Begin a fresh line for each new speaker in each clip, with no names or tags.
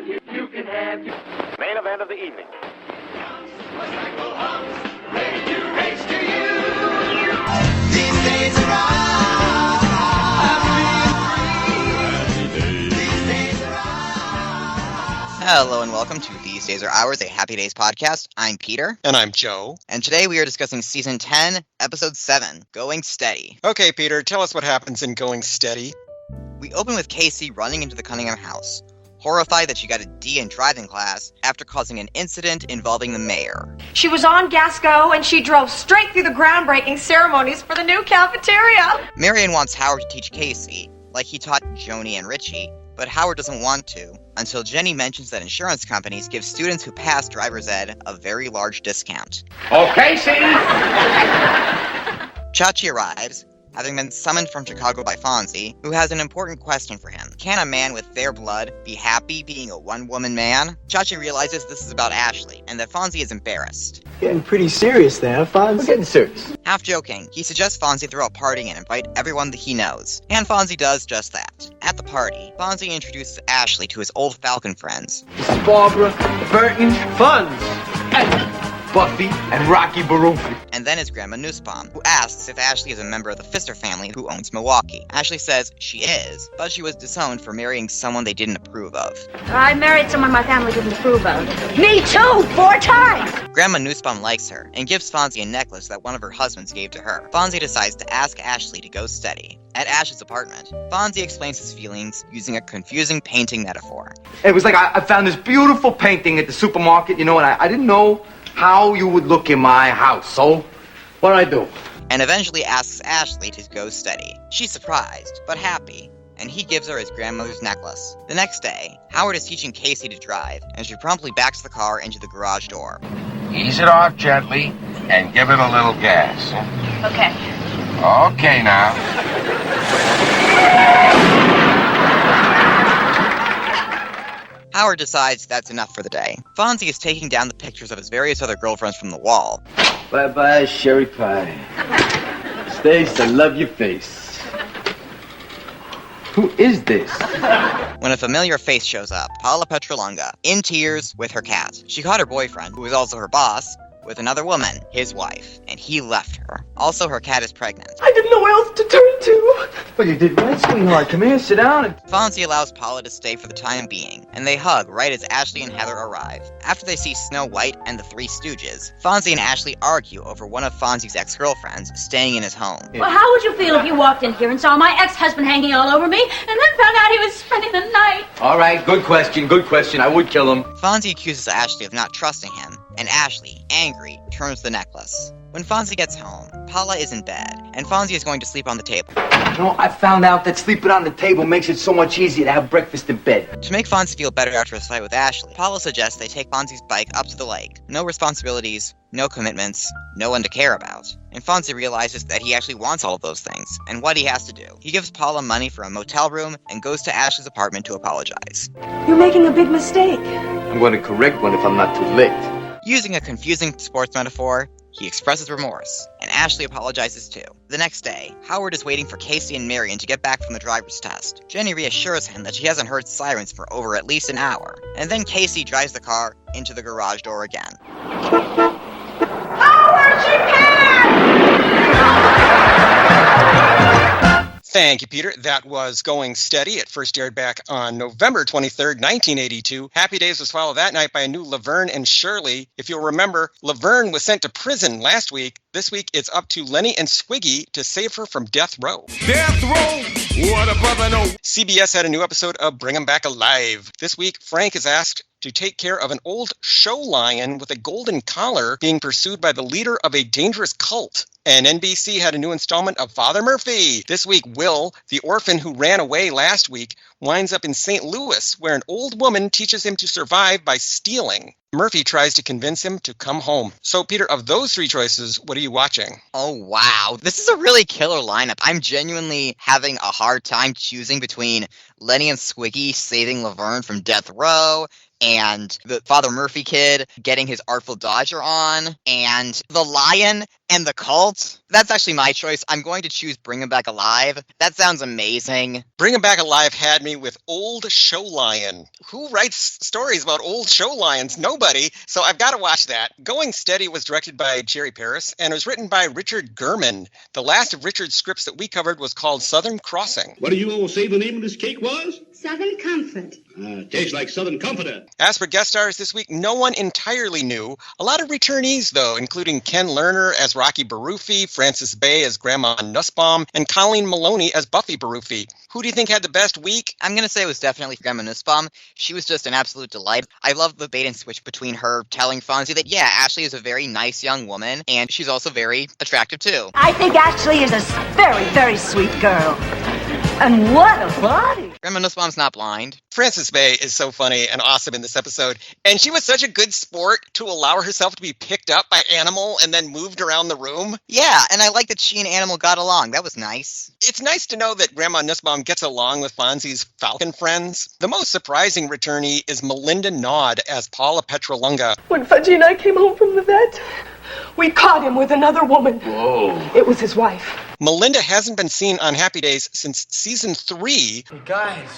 Main event of the evening.
These days are
Hello and welcome to These Days Are Ours, a Happy Days podcast. I'm Peter.
And I'm Joe.
And today we are discussing Season 10, Episode 7, Going Steady.
Okay, Peter, tell us what happens in Going Steady.
We open with Casey running into the Cunningham house, horrified that she got a D in driving class after causing an incident involving the mayor.
She was on Gasco and she drove straight through the groundbreaking ceremonies for the new cafeteria.
Marion wants Howard to teach Casey, like he taught Joni and Richie, but Howard doesn't want to, until Jenny mentions that insurance companies give students who pass driver's ed a very large discount.
Okay, see?
Chachi arrives, having been summoned from Chicago by Fonzie, who has an important question for him. Can a man with their blood be happy being a one-woman man? Chachi realizes this is about Ashley, and that Fonzie is embarrassed.
Getting pretty serious there, Fonzie. We're getting serious.
Half joking, he suggests Fonzie throw a party and invite everyone that he knows. And Fonzie does just that. At the party, Fonzie introduces Ashley to his old Falcon friends.
This is Barbara, Burton, Fonz, and Buffy, and Rocky Barufi.
And then his grandma Nussbaum, who asks if Ashley is a member of the Pfister family who owns Milwaukee. Ashley says she is, but she was disowned for marrying someone they didn't approve of.
I married someone my family didn't approve of. Me too, 4 times.
Grandma Nussbaum likes her, and gives Fonzie a necklace that one of her husbands gave to her. Fonzie decides to ask Ashley to go steady. At Ash's apartment, Fonzie explains his feelings using a confusing painting metaphor.
It was like I found this beautiful painting at the supermarket, and I didn't know how you would look in my house, so what'd I do?
And eventually asks Ashley to go steady. She's surprised, but happy, and he gives her his grandmother's necklace. The next day, Howard is teaching Casey to drive, and she promptly backs the car into the garage door.
Ease it off gently and give it a little gas.
Okay.
Okay now.
Howard decides that's enough for the day. Fonzie is taking down the pictures of his various other girlfriends from the wall.
Bye-bye, Sherry Pie. Stace, I love your face.
Who is this?
When a familiar face shows up, Paula Petralunga, in tears with her cat. She caught her boyfriend, who is also her boss, with another woman, his wife, and he left her. Also, her cat is pregnant.
I didn't know where else to turn to. Well, you did right, sweetheart. Come here, sit down.
Fonzie allows Paula to stay for the time being, and they hug right as Ashley and Heather arrive. After they see Snow White and the Three Stooges, Fonzie and Ashley argue over one of Fonzie's ex-girlfriends staying in his home.
Well, how would you feel if you walked in here and saw my ex-husband hanging all over me, and then found out he was spending the night?
All right, good question. I would kill him.
Fonzie accuses Ashley of not trusting him, and Ashley, angry, returns the necklace. When Fonzie gets home, Paula is in bed, and Fonzie is going to sleep on the table.
I found out that sleeping on the table makes it so much easier to have breakfast in bed.
To make Fonzie feel better after his fight with Ashley, Paula suggests they take Fonzie's bike up to the lake. No responsibilities, no commitments, no one to care about. And Fonzie realizes that he actually wants all of those things, and what he has to do. He gives Paula money for a motel room, and goes to Ashley's apartment to apologize.
You're making a big mistake.
I'm going to correct one if I'm not too late.
Using a confusing sports metaphor, he expresses remorse, and Ashley apologizes too. The next day, Howard is waiting for Casey and Marion to get back from the driver's test. Jenny reassures him that she hasn't heard sirens for over at least an hour, and then Casey drives the car into the garage door again.
Howard, she
Thank you, Peter. That was Going Steady. It first aired back on November 23rd, 1982. Happy Days was followed that night by a new Laverne and Shirley. If you'll remember, Laverne was sent to prison last week. This week, it's up to Lenny and Squiggy to save her from death row.
Death row! What a brother no!
CBS had a new episode of Bring 'em Back Alive. This week, Frank is asked to take care of an old show lion with a golden collar being pursued by the leader of a dangerous cult. And NBC had a new installment of Father Murphy. This week, Will, the orphan who ran away last week, winds up in St. Louis, where an old woman teaches him to survive by stealing. Murphy tries to convince him to come home. So, Peter, of those three choices, what are you watching?
Oh, wow. This is a really killer lineup. I'm genuinely having a hard time choosing between Lenny and Squiggy saving Laverne from death row, and the Father Murphy kid getting his Artful Dodger on, and the lion and the cult. That's actually my choice. I'm going to choose Bring 'Em Back Alive. That sounds amazing.
Bring 'Em Back Alive had me with Old Show Lion. Who writes stories about old show lions? Nobody. So I've got to watch that. Going Steady was directed by Jerry Paris and was written by Richard Gurman. The last of Richard's scripts that we covered was called Southern Crossing.
What do you all say the name of this cake was?
Southern Comfort.
Tastes like Southern Comforter.
As for guest stars this week, no one entirely new. A lot of returnees, though, including Ken Lerner as Rocky Barufi, Frances Bay as Grandma Nussbaum, and Colleen Maloney as Buffy Barufi. Who do you think had the best week?
I'm going to say it was definitely Grandma Nussbaum. She was just an absolute delight. I love the bait and switch between her telling Fonzie that, yeah, Ashley is a very nice young woman, and she's also very attractive, too.
I think Ashley is a very, very sweet girl. And what a body!
Grandma Nussbaum's not blind.
Frances Bay is so funny and awesome in this episode, and she was such a good sport to allow herself to be picked up by Animal and then moved around the room.
Yeah, and I like that she and Animal got along. That was nice.
It's nice to know that Grandma Nussbaum gets along with Fonzie's Falcon friends. The most surprising returnee is Melinda Nod as Paula Petralunga.
When Fudgy and I came home from the vet, we caught him with another woman.
Whoa.
It was his wife.
Melinda hasn't been seen on Happy Days since season 3.
Hey, guys,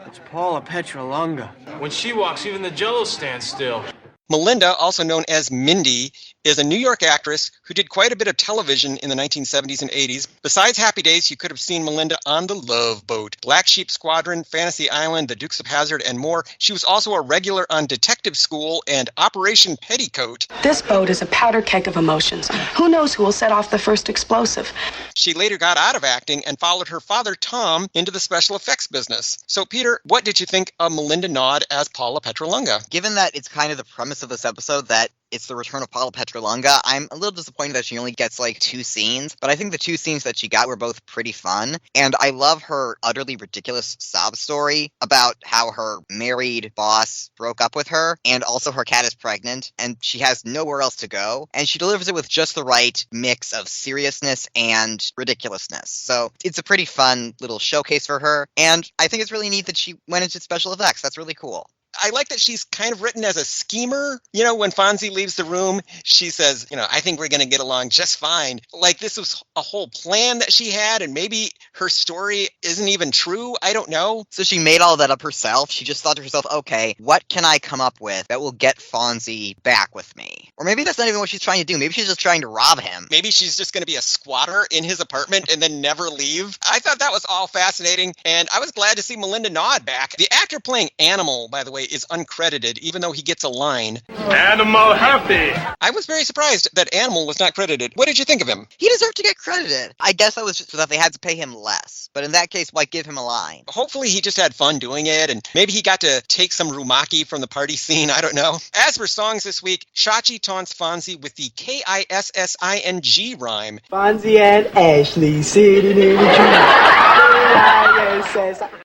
it's Paula Petralunga. When she walks, even the Jell-O stands still.
Melinda, also known as Mindy, is a New York actress who did quite a bit of television in the 1970s and 80s. Besides Happy Days, you could have seen Melinda on The Love Boat, Black Sheep Squadron, Fantasy Island, The Dukes of Hazzard, and more. She was also a regular on Detective School and Operation Petticoat.
This boat is a powder keg of emotions. Who knows who will set off the first explosive?
She later got out of acting and followed her father, Tom, into the special effects business. So, Peter, what did you think of Melinda Nod as Paula Petralunga?
Given that it's kind of the premise of this episode that it's the return of Paula Petralunga, I'm a little disappointed that she only gets like 2 scenes, but I think the 2 scenes that she got were both pretty fun, and I love her utterly ridiculous sob story about how her married boss broke up with her, and also her cat is pregnant, and she has nowhere else to go, and she delivers it with just the right mix of seriousness and ridiculousness. So it's a pretty fun little showcase for her, and I think it's really neat that she went into special effects. That's really cool.
I like that she's kind of written as a schemer. You know, when Fonzie leaves the room, she says, I think we're going to get along just fine. Like this was a whole plan that she had, and maybe her story isn't even true. I don't know.
So she made all that up herself. She just thought to herself, okay, what can I come up with that will get Fonzie back with me? Or maybe that's not even what she's trying to do. Maybe she's just trying to rob him.
Maybe she's just going to be a squatter in his apartment and then never leave. I thought that was all fascinating, and I was glad to see Melinda Nod back. The actor playing Animal, by the way, is uncredited, even though he gets a line.
Animal happy!
I was very surprised that Animal was not credited. What did you think of him?
He deserved to get credited. I guess that was just that they had to pay him less. But in that case, why give him a line?
Hopefully he just had fun doing it, and maybe he got to take some rumaki from the party scene. I don't know. As for songs this week, Chachi taunts Fonzie with the Kissing rhyme.
Fonzie and Ashley sitting in the tree.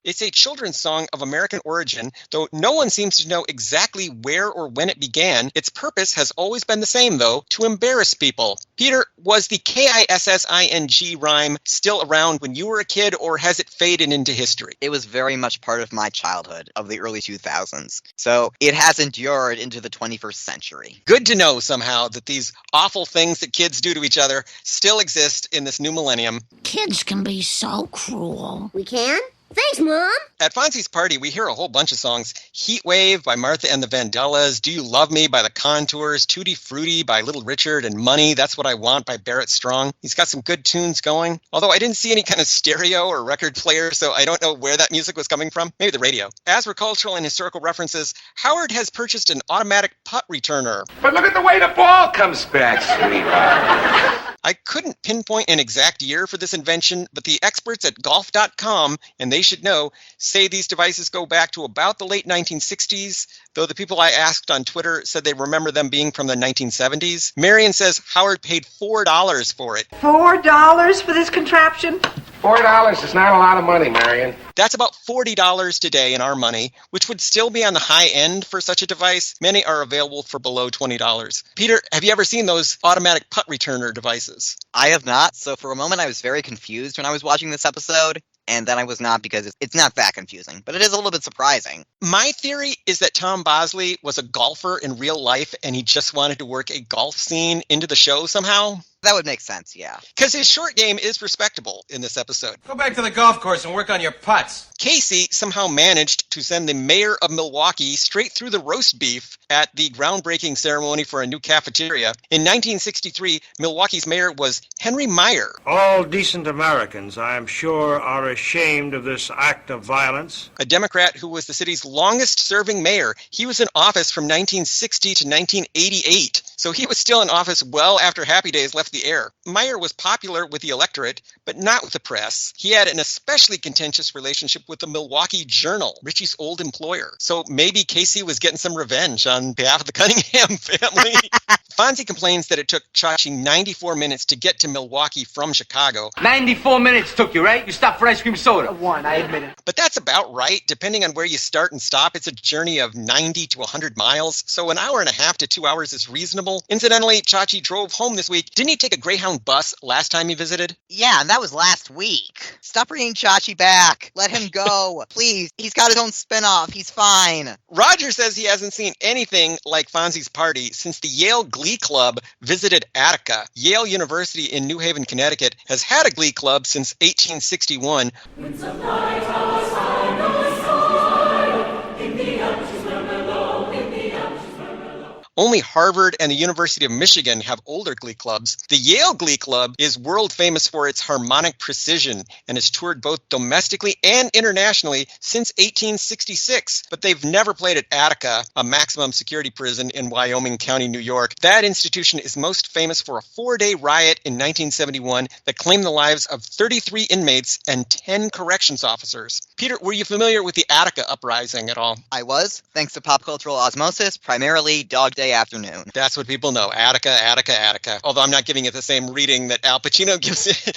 It's a children's song of American origin, though no one seems to know exactly where or when it began. Its purpose has always been the same, though, to embarrass people. Peter, was the Kissing rhyme still around when you were a kid, or has it faded into history?
It was very much part of my childhood of the early 2000s, so it has endured into the 21st century.
Good to know somehow that these awful things that kids do to each other still exist in this new millennium.
Kids can be so cruel.
We can? Thanks, Mom.
At Fonzie's party, we hear a whole bunch of songs. Heat Wave by Martha and the Vandellas, Do You Love Me by the Contours, Tutti Frutti by Little Richard, and Money, That's What I Want by Barrett Strong. He's got some good tunes going, although I didn't see any kind of stereo or record player, so I don't know where that music was coming from. Maybe the radio. As for cultural and historical references, Howard has purchased an automatic putt returner.
But look at the way the ball comes back, sweetheart.
I couldn't pinpoint an exact year for this invention, but the experts at golf.com, and they should know, say these devices go back to about the late 1960s, though the people I asked on Twitter said they remember them being from the 1970s. Marion says Howard paid $4 for it.
$4 for this contraption?
$4 is not a lot of money, Marion.
That's about $40 today in our money, which would still be on the high end for such a device. Many are available for below $20. Peter, have you ever seen those automatic putt returner devices?
I have not, so for a moment I was very confused when I was watching this episode. and then I was not because it's not that confusing, but it is a little bit surprising.
My theory is that Tom Bosley was a golfer in real life and he just wanted to work a golf scene into the show somehow.
That would make sense, yeah.
Because his short game is respectable in this episode.
Go back to the golf course and work on your putts.
Casey somehow managed to send the mayor of Milwaukee straight through the roast beef at the groundbreaking ceremony for a new cafeteria. In 1963, Milwaukee's mayor was Henry Meyer.
All decent Americans, I am sure, are ashamed of this act of violence.
A Democrat who was the city's longest-serving mayor. He was in office from 1960 to 1988. So he was still in office well after Happy Days left the air. Meyer was popular with the electorate, but not with the press. He had an especially contentious relationship with the Milwaukee Journal, Richie's old employer. So maybe Casey was getting some revenge on behalf of the Cunningham family. Fonzie complains that it took Chachi 94 minutes to get to Milwaukee from Chicago.
94 minutes took you, right? You stopped for ice cream soda.
One, I admit it.
But that's about right. Depending on where you start and stop, it's a journey of 90 to 100 miles. So an hour and a half to 2 hours is reasonable. Incidentally, Chachi drove home this week. Didn't he take a Greyhound bus last time he visited?
Yeah, and that was last week. Stop bringing Chachi back. Let him go. Please. He's got his own spinoff. He's fine.
Roger says he hasn't seen anything like Fonzie's party since the Yale Glee Club visited Attica. Yale University in New Haven, Connecticut has had a Glee Club since 1861. Only Harvard and the University of Michigan have older glee clubs. The Yale Glee Club is world famous for its harmonic precision and has toured both domestically and internationally since 1866. But they've never played at Attica, a maximum security prison in Wyoming County, New York. That institution is most famous for a 4-day riot in 1971 that claimed the lives of 33 inmates and 10 corrections officers. Peter, were you familiar with the Attica uprising at all?
I was, thanks to pop cultural osmosis, primarily Dog Day Afternoon.
That's what people know. Attica, Attica, Attica. Although I'm not giving it the same reading that Al Pacino gives it.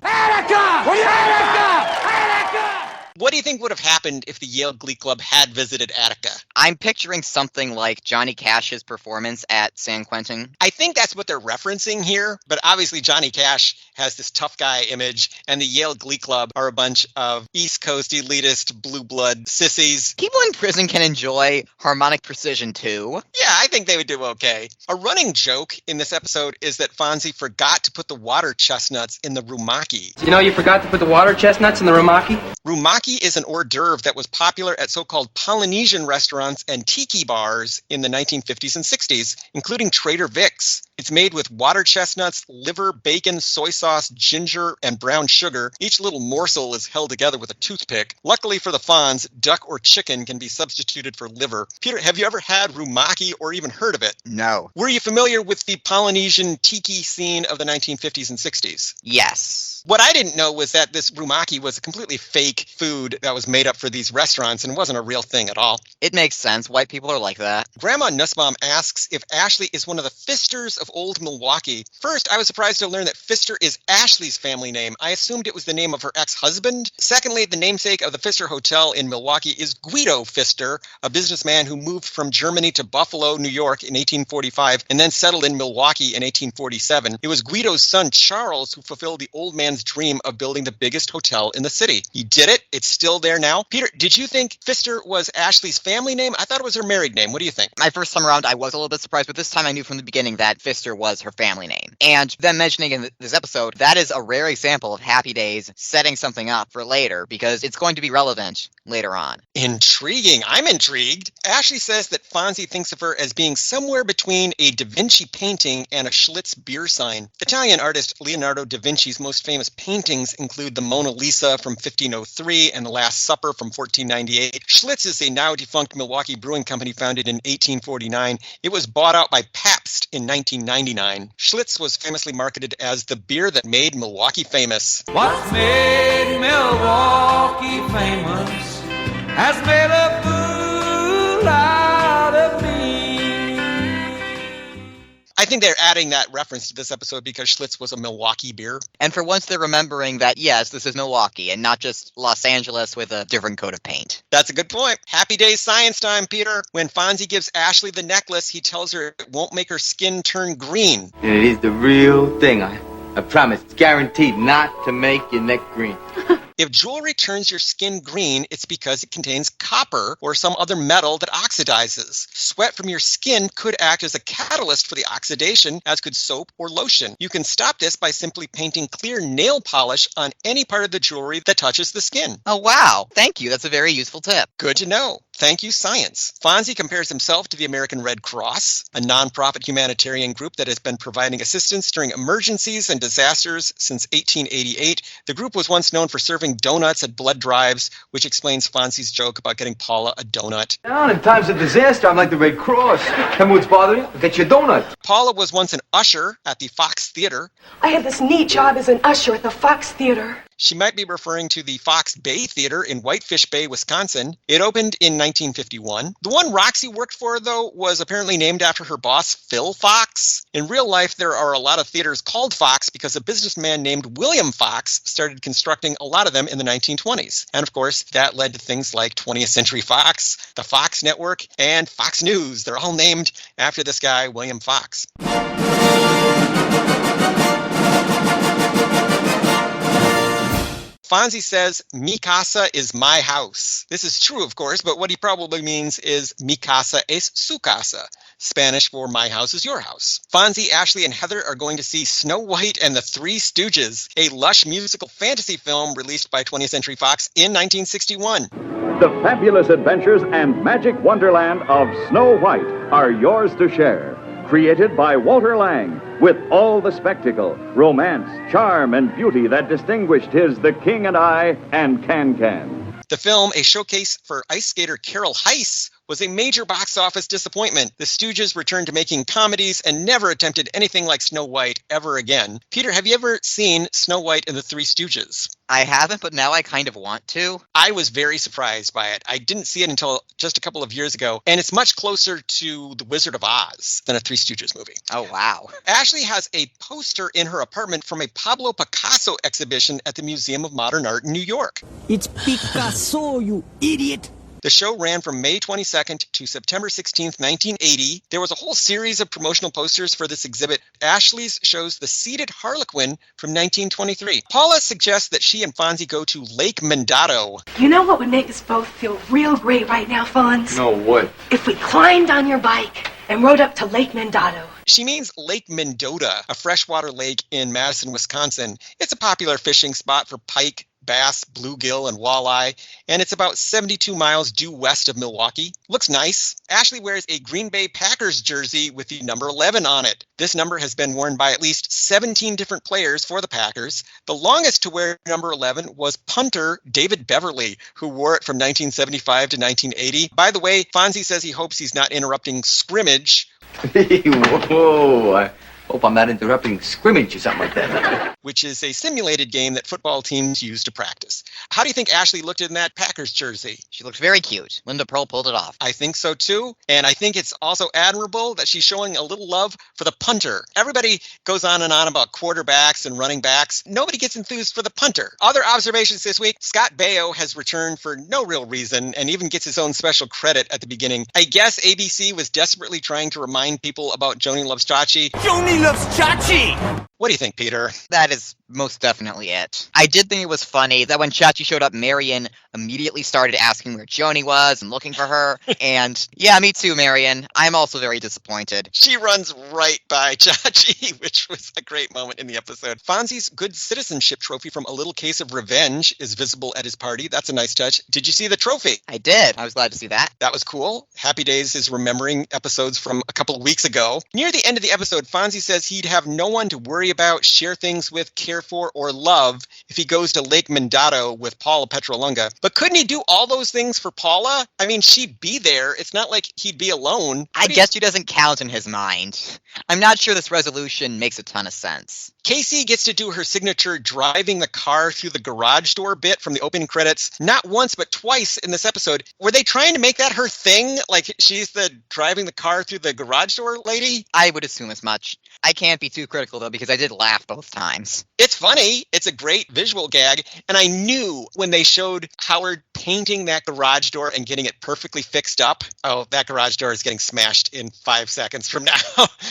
Attica! Attica! Attica!
What do you think would have happened if the Yale Glee Club had visited Attica?
I'm picturing something like Johnny Cash's performance at San Quentin.
I think that's what they're referencing here, but obviously Johnny Cash has this tough guy image, and the Yale Glee Club are a bunch of East Coast elitist blue blood sissies.
People in prison can enjoy harmonic precision too.
Yeah, I think they would do okay. A running joke in this episode is that Fonzie forgot to put the water chestnuts in the rumaki.
You know you forgot to put the water chestnuts in the rumaki?
Rumaki is an hors d'oeuvre that was popular at so-called Polynesian restaurants and tiki bars in the 1950s and 60s, including Trader Vic's. It's made with water chestnuts, liver, bacon, soy sauce, ginger, and brown sugar. Each little morsel is held together with a toothpick. Luckily for the Fonz, duck or chicken can be substituted for liver. Peter, have you ever had rumaki or even heard of it?
No.
Were you familiar with the Polynesian tiki scene of the 1950s and 60s?
Yes.
What I didn't know was that this rumaki was a completely fake food that was made up for these restaurants and wasn't a real thing at all.
It makes sense. White people are like that.
Grandma Nussbaum asks if Ashley is one of the Pfisters of old Milwaukee. First, I was surprised to learn that Pfister is Ashley's family name. I assumed it was the name of her ex-husband. Secondly, the namesake of the Pfister Hotel in Milwaukee is Guido Pfister, a businessman who moved from Germany to Buffalo, New York in 1845 and then settled in Milwaukee in 1847. It was Guido's son, Charles, who fulfilled the old man's dream of building the biggest hotel in the city. He did it. It's still there now. Peter, did you think Pfister was Ashley's family name? I thought it was her married name. What do you think?
My first time around, I was a little bit surprised, but this time I knew from the beginning that Pfister was her family name. And them mentioning in this episode, that is a rare example of Happy Days setting something up for later, because it's going to be relevant later on.
Intriguing. I'm intrigued. Ashley says that Fonzie thinks of her as being somewhere between a Da Vinci painting and a Schlitz beer sign. Italian artist Leonardo da Vinci's most famous paintings include the Mona Lisa from 1503 and the Last Supper from 1498. Schlitz is a now-defunct Milwaukee brewing company founded in 1849. It was bought out by Pabst in 1999. Schlitz was famously marketed as the beer that made Milwaukee famous.
What's made Milwaukee famous has made a fool out of me.
I think they're adding that reference to this episode because Schlitz was a Milwaukee beer.
And for once they're remembering that, yes, this is Milwaukee and not just Los Angeles with a different coat of paint.
That's a good point. Happy Days science time, Peter. When Fonzie gives Ashley the necklace, he tells her it won't make her skin turn green.
And it is the real thing. I promise. It's guaranteed not to make your neck green.
If jewelry turns your skin green, it's because it contains copper or some other metal that oxidizes. Sweat from your skin could act as a catalyst for the oxidation, as could soap or lotion. You can stop this by simply painting clear nail polish on any part of the jewelry that touches the skin.
Oh, wow. Thank you. That's a very useful tip.
Good to know. Thank you, science. Fonzie compares himself to the American Red Cross, a nonprofit humanitarian group that has been providing assistance during emergencies and disasters since 1888. The group was once known for serving donuts at blood drives, which explains Fonzie's joke about getting Paula a donut.
Now, in times of disaster, I'm like the Red Cross. Tell me what's bothering you, I'll get you a donut.
Paula was once an usher at the Fox Theater.
I had this neat job as an usher at the Fox Theater.
She might be referring to the Fox Bay Theater in Whitefish Bay, Wisconsin. It opened in 1951. The one Roxy worked for, though, was apparently named after her boss, Phil Fox. In real life, there are a lot of theaters called Fox because a businessman named William Fox started constructing a lot of them in the 1920s. And of course, that led to things like 20th Century Fox, the Fox Network, and Fox News. They're all named after this guy, William Fox. Fonzie says, mi casa is my house. This is true, of course, but what he probably means is mi casa es su casa, Spanish for my house is your house. Fonzie, Ashley, and Heather are going to see Snow White and the Three Stooges, a lush musical fantasy film released by 20th Century Fox in 1961.
The fabulous adventures and magic wonderland of Snow White are yours to share. Created by Walter Lang, with all the spectacle, romance, charm, and beauty that distinguished his The King and I and Can-Can.
The film, a showcase for ice skater Carol Heiss, was a major box office disappointment. The Stooges returned to making comedies and never attempted anything like Snow White ever again. Peter, have you ever seen Snow White and the Three Stooges?
I haven't, but now I kind of want to.
I was very surprised by it. I didn't see it until just a couple of years ago, and it's much closer to The Wizard of Oz than a Three Stooges movie.
Oh, wow.
Ashley has a poster in her apartment from a Pablo Picasso exhibition at the Museum of Modern Art in New York.
It's Picasso, you idiot!
The show ran from May 22nd to September 16th, 1980. There was a whole series of promotional posters for this exhibit. Ashley's shows The Seated Harlequin from 1923. Paula suggests that she and Fonzie go to Lake Mendato.
You know what would make us both feel real great right now, Fonz?
No, what?
If we climbed on your bike and rode up to Lake Mendato.
She means Lake Mendota, a freshwater lake in Madison, Wisconsin. It's a popular fishing spot for pike, bass, bluegill, and walleye, and it's about 72 miles due west of Milwaukee. Looks nice. Ashley wears a Green Bay Packers jersey with the number 11 on it. This number has been worn by at least 17 different players for the Packers. The longest to wear number 11 was punter David Beverly, who wore it from 1975 to 1980. By the way, Fonzie says he hopes he's not interrupting scrimmage.
Whoa, I hope I'm not interrupting scrimmage or something like that.
Which is a simulated game that football teams use to practice. How do you think Ashley looked in that Packers jersey?
She looked very cute. Linda Pearl pulled it off.
I think so too. And I think it's also admirable that she's showing a little love for the punter. Everybody goes on and on about quarterbacks and running backs. Nobody gets enthused for the punter. Other observations this week, Scott Baio has returned for no real reason and even gets his own special credit at the beginning. I guess ABC was desperately trying to remind people about Joni Loves Chachi.
Joni loves Chachi!
What do you think, Peter?
That is most definitely it. I did think it was funny that when Chachi showed up, Marion immediately started asking where Joni was and looking for her. And yeah, me too, Marion. I'm also very disappointed.
She runs right by Chachi, which was a great moment in the episode. Fonzie's Good Citizenship trophy from A Little Case of Revenge is visible at his party. That's a nice touch. Did you see the trophy?
I did. I was glad to see that.
That was cool. Happy Days is remembering episodes from a couple of weeks ago. Near the end of the episode, Fonzie says he'd have no one to worry about, share things with, care for, or love if he goes to Lake Mendato with Paula Petralunga. But couldn't he do all those things for Paula? I mean, she'd be there. It's not like he'd be alone.
I guess she doesn't count in his mind. I'm not sure this resolution makes a ton of sense.
Casey gets to do her signature driving the car through the garage door bit from the opening credits, not once but twice in this episode. Were they trying to make that her thing? Like she's the driving the car through the garage door lady?
I would assume as much. I can't be too critical, though, because I did laugh both times.
It's funny. It's a great visual gag. And I knew when they showed Howard painting that garage door and getting it perfectly fixed up, oh, that garage door is getting smashed in 5 seconds from now.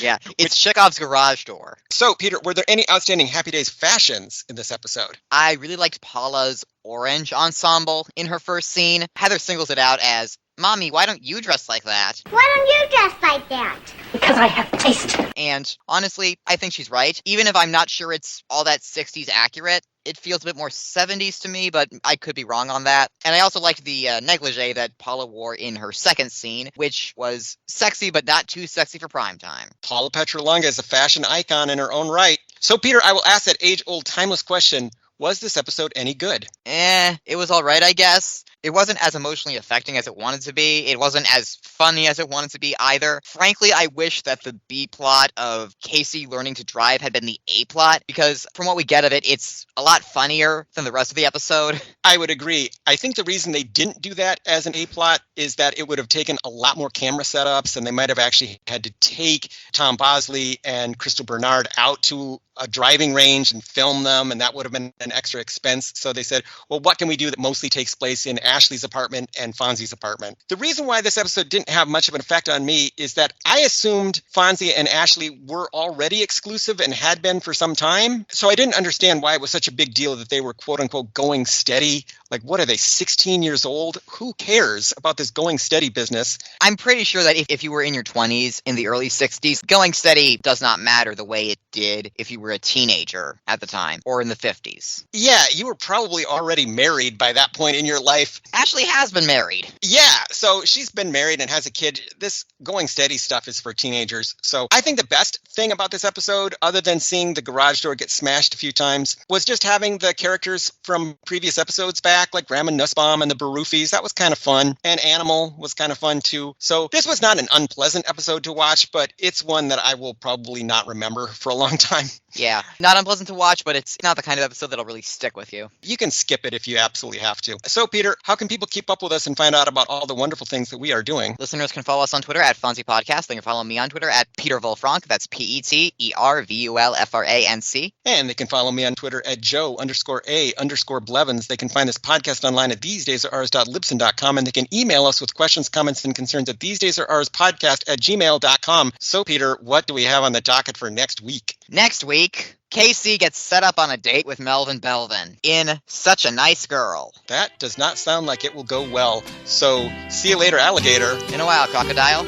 Yeah, it's Chekhov's garage door.
So, Peter, were there any outstanding Happy Days fashions in this episode?
I really liked Paula's orange ensemble in her first scene. Heather singles it out as, "Mommy, why don't you dress like that?"
Why don't you dress like that?
Because I have taste.
And honestly, I think she's right. Even if I'm not sure it's all that 60s accurate, it feels a bit more 70s to me, but I could be wrong on that. And I also liked the negligee that Paula wore in her second scene, which was sexy, but not too sexy for prime time.
Paula Petralunga is a fashion icon in her own right. So, Peter, I will ask that age-old, timeless question. Was this episode any good?
It was all right, I guess. It wasn't as emotionally affecting as it wanted to be. It wasn't as funny as it wanted to be either. Frankly, I wish that the B plot of Casey learning to drive had been the A plot, because from what we get of it, it's a lot funnier than the rest of the episode.
I would agree. I think the reason they didn't do that as an A plot is that it would have taken a lot more camera setups, and they might have actually had to take Tom Bosley and Crystal Bernard out to a driving range and film them, and that would have been an extra expense. So they said, well, what can we do that mostly takes place in Ashley's apartment and Fonzie's apartment? The reason why this episode didn't have much of an effect on me is that I assumed Fonzie and Ashley were already exclusive and had been for some time. So I didn't understand why it was such a big deal that they were quote unquote going steady. Like, what are they, 16 years old? Who cares about this going steady business?
I'm pretty sure that if you were in your 20s in the early 60s, going steady does not matter the way it did if you were a teenager at the time, or in the 50s.
Yeah, you were probably already married by that point in your life.
Ashley has been married.
Yeah, so she's been married and has a kid. This going steady stuff is for teenagers. So I think the best thing about this episode, other than seeing the garage door get smashed a few times, was just having the characters from previous episodes back, like Grandma Nussbaum and the Baroofis. That was kind of fun. And Animal was kind of fun too. So this was not an unpleasant episode to watch, but it's one that I will probably not remember for a long time.
Yeah, not unpleasant to watch, but it's not the kind of episode that'll really stick with you.
You can skip it if you absolutely have to. So, Peter, how can people keep up with us and find out about all the wonderful things that we are doing?
Listeners can follow us on Twitter at Fonzie Podcast. They can follow me on Twitter at Peter Volfranc. That's PeterVulfranc.
And they can follow me on Twitter at Joe_A_Blevins. They can find this podcast online at thesedaysareurs.libsyn.com, and they can email us with questions, comments, and concerns at thesedaysareuspodcast@gmail.com. So, Peter, what do we have on the docket for next week?
Next week, Casey gets set up on a date with Melvin Belvin in Such a Nice Girl.
That does not sound like it will go well. So, see you later, alligator.
In a while, crocodile.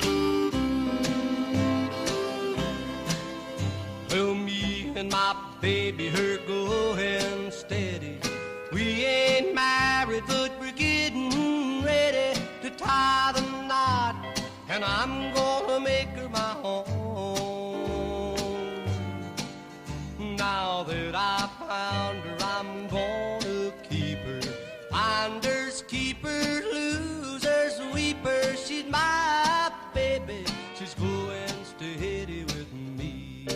Well, me and my baby, her going steady. We ain't married, but we're getting ready to tie the knot. And I'm gonna make her my home. Now that I found her, I'm gonna keep her. Finders, keepers, losers, weepers. She's my baby. She's going steady with me.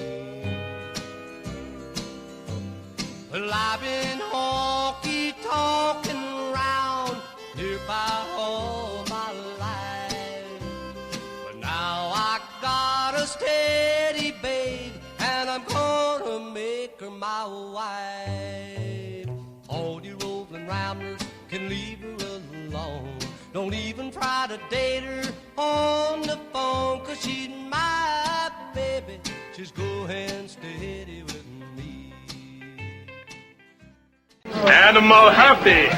Well, I've been honky-talking around nearby all my life. But now I got a steady babe, and I'm gonna make her my wife. All you rolling ramblers can leave her alone. Don't even try to date her on the phone, 'cause she's my baby. She's going steady with me.
Animal happy.